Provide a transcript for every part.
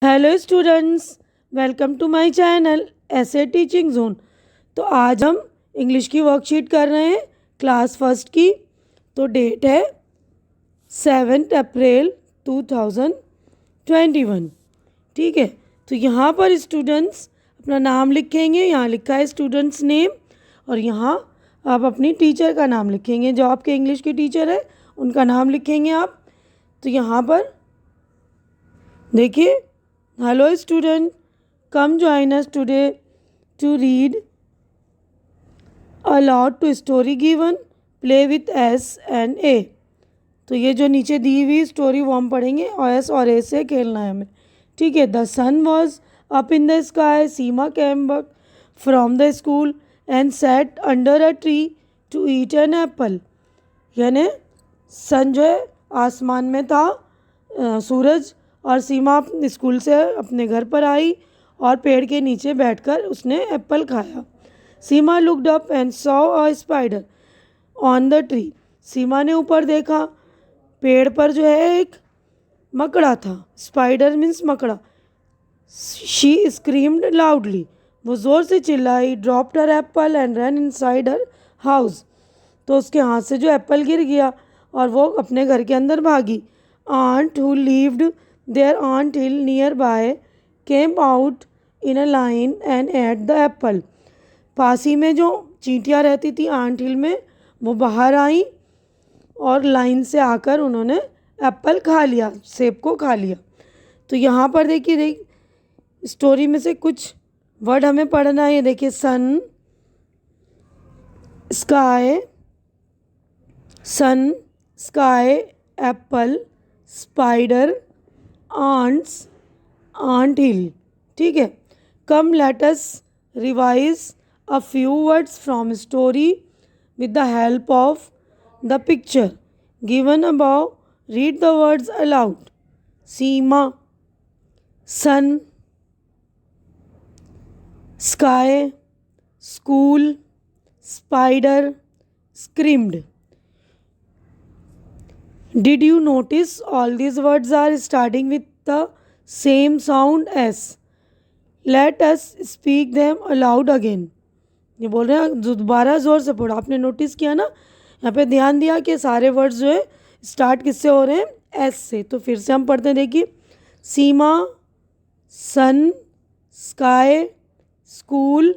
Hello students, welcome to my channel ऐसे teaching zone. तो आज हम इंग्लिश की वर्कशीट कर रहे हैं क्लास फर्स्ट की। तो डेट है 7 अप्रैल 2021। ठीक है, तो यहाँ पर स्टूडेंट्स अपना नाम लिखेंगे। यहाँ लिखा है स्टूडेंट्स नेम, और यहाँ आप अपनी टीचर का नाम लिखेंगे। जो आपके इंग्लिश की टीचर है उनका नाम लिखेंगे आप। तो यहाँ पर देखिए, hello student, come join us today to read aloud to story given, play with S and A। तो ये जो नीचे दी हुई स्टोरी वो हम पढ़ेंगे और एस और ए से खेलना है हमें। ठीक है। The sun was up in the sky, Seema came back from the school and sat under a tree to eat an apple. यानी सन जो है आसमान में था, सूरज, और सीमा स्कूल से अपने घर पर आई और पेड़ के नीचे बैठकर उसने एप्पल खाया। Seema looked up and saw a spider on the tree. Seema ने ऊपर देखा, पेड़ पर जो है एक मकड़ा था। स्पाइडर मीन्स मकड़ा। शी स्क्रीम्ड लाउडली, वो ज़ोर से चिल्लाई। Dropped her Apple and run inside her house, तो उसके हाथ से जो एप्पल गिर गया और वो अपने घर के अंदर भागी। Ant who lived there ant hill nearby came out in a line and ate the apple. पास ही में जो चींटियाँ रहती थी आंट हिल में, वो बाहर आई और लाइन से आकर उन्होंने एप्पल खा लिया, सेब को खा लिया। तो यहाँ पर देखिए स्टोरी में से कुछ वर्ड हमें पढ़ना है। देखिए, sun, sky, sun, sky, apple, spider, ants, ant hill. ठीक है। Come let us revise a few words from story with the help of the picture given above. Read the words aloud. Seema, sun, sky, school, spider, screamed. Did you notice all these words are starting with the same sound as? Let us speak them aloud again. ये बोल रहे हैं दोबारा ज़ोर से पढ़ो। आपने notice किया ना, यहाँ पे ध्यान दिया कि सारे वर्ड्स जो है स्टार्ट किससे हो रहे हैं? एस से। तो फिर से हम पढ़ते हैं। देखिए, Seema, sun, sky, school,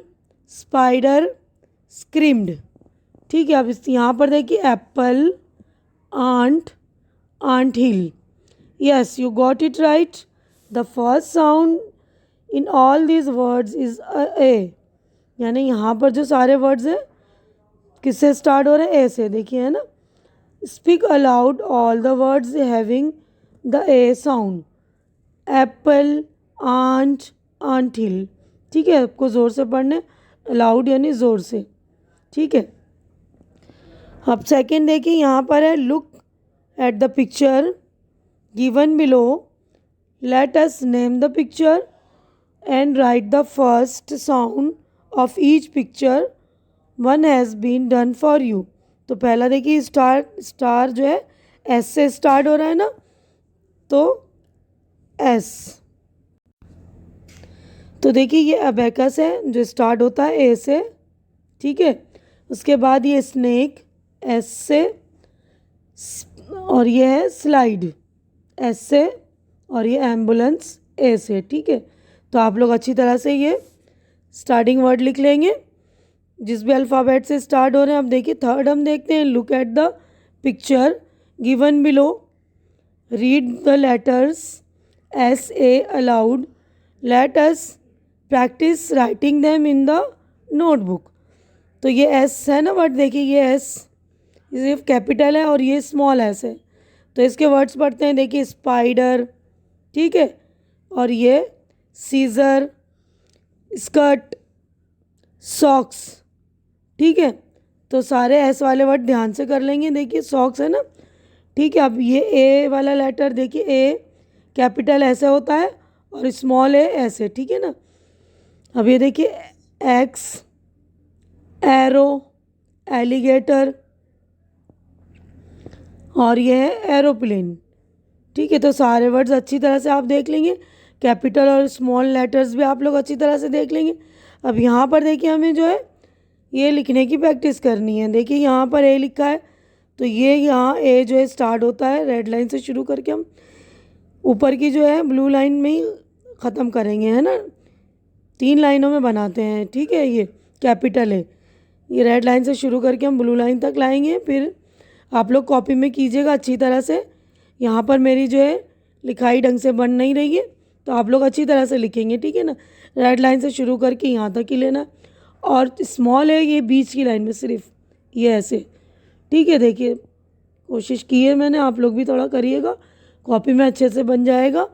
spider, screamed. ठीक है। अब इस यहाँ पर देखिए, apple, ant, ant yes, you got it right. The first sound in all these words is A. यानी यहाँ पर जो सारे वर्ड्स हैं किससे स्टार्ट हो रहे हैं? ए से। देखिए, है ना। Speak aloud all the words having the A sound. Apple, ant, ant hill. ठीक है, आपको ज़ोर से पढ़ने, अलाउड यानी ज़ोर से। ठीक है। अब सेकंड देखिए, यहाँ पर है look at the picture given below. Let us name the picture and write the first sound of each picture. One has been done for you. तो पहला देखिए, स्टार जो है एस से स्टार्ट हो रहा है ना, तो एस। तो देखिए, ये अबेकस है जो स्टार्ट होता है ए से। ठीक है। उसके बाद ये स्नेक एस से, और ये है स्लाइड एस से, और ये एम्बुलेंस ए से। ठीक है। तो आप लोग अच्छी तरह से ये स्टार्टिंग वर्ड लिख लेंगे जिस भी अल्फ़ाबेट से स्टार्ट हो रहे हैं। अब देखिए, थर्ड हम देखते हैं। Look at the picture given below. Read the letters S A allowed. Let us practice writing them in the notebook. तो ये एस है ना वर्ड, देखिए ये एस ये कैपिटल है और ये स्मॉल एस है। तो इसके वर्ड्स पढ़ते हैं। देखिए, स्पाइडर, ठीक है, और ये सीज़र, स्कर्ट, सॉक्स। ठीक है। तो सारे एस वाले वर्ड ध्यान से कर लेंगे। देखिए, सॉक्स है ना। ठीक है। अब ये ए वाला लेटर देखिए, ए कैपिटल ऐसे होता है और स्मॉल ए ऐसे। ठीक है ना। अब ये देखिए, एक्स, एरो, एलिगेटर, और ये है एरोप्लेन। ठीक है। तो सारे वर्ड्स अच्छी तरह से आप देख लेंगे कैपिटल और स्मॉल लेटर्स भी आप लोग अच्छी तरह से देख लेंगे। अब यहाँ पर देखिए हमें जो है ये लिखने की प्रैक्टिस करनी है। देखिए यहाँ पर ए लिखा है, तो ये यहाँ ए जो है स्टार्ट होता है रेड लाइन से शुरू करके हम ऊपर की जो है ब्लू लाइन में ही ख़त्म करेंगे, है ना। 3 लाइनों में बनाते हैं, ठीक है। ये कैपिटल है, ये रेड लाइन से शुरू करके हम ब्लू लाइन तक लाएंगे। फिर आप लोग कॉपी में कीजिएगा अच्छी तरह से। यहाँ पर मेरी जो है लिखाई ढंग से बन नहीं रही है, तो आप लोग अच्छी तरह से लिखेंगे, ठीक है ना। रेड लाइन से शुरू करके यहाँ तक ही लेना, और स्मॉल है ये बीच की लाइन में सिर्फ ये ऐसे, ठीक है। देखिए कोशिश की है मैंने, आप लोग भी थोड़ा करिएगा, कॉपी में अच्छे से बन जाएगा।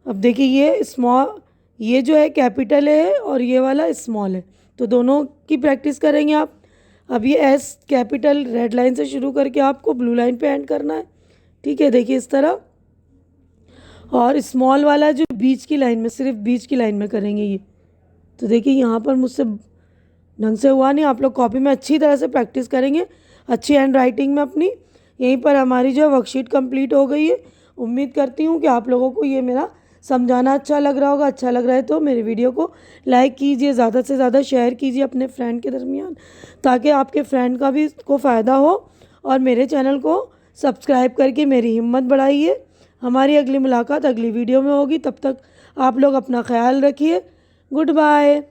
अब देखिए ये स्मॉल, ये जो है कैपिटल है और ये वाला स्मॉल है, तो दोनों की प्रैक्टिस करेंगे आप। अब ये एस कैपिटल रेड लाइन से शुरू करके आपको ब्लू लाइन पे एंड करना है, ठीक है। देखिए इस तरह, और स्मॉल वाला जो बीच की लाइन में, सिर्फ बीच की लाइन में करेंगे ये। तो देखिए यहाँ पर मुझसे ढंग से हुआ नहीं, आप लोग कॉपी में अच्छी तरह से प्रैक्टिस करेंगे, अच्छी हैंड राइटिंग में अपनी। यहीं पर हमारी जो है वर्कशीट कंप्लीट हो गई है। उम्मीद करती हूँ कि आप लोगों को ये मेरा समझाना अच्छा लग रहा होगा। अच्छा लग रहा है तो मेरे वीडियो को लाइक कीजिए, ज़्यादा से ज़्यादा शेयर कीजिए अपने फ्रेंड के दरमियान, ताकि आपके फ्रेंड का भी को फ़ायदा हो। और मेरे चैनल को सब्सक्राइब करके मेरी हिम्मत बढ़ाइए। हमारी अगली मुलाकात अगली वीडियो में होगी, तब तक आप लोग अपना ख्याल रखिए। Good bye.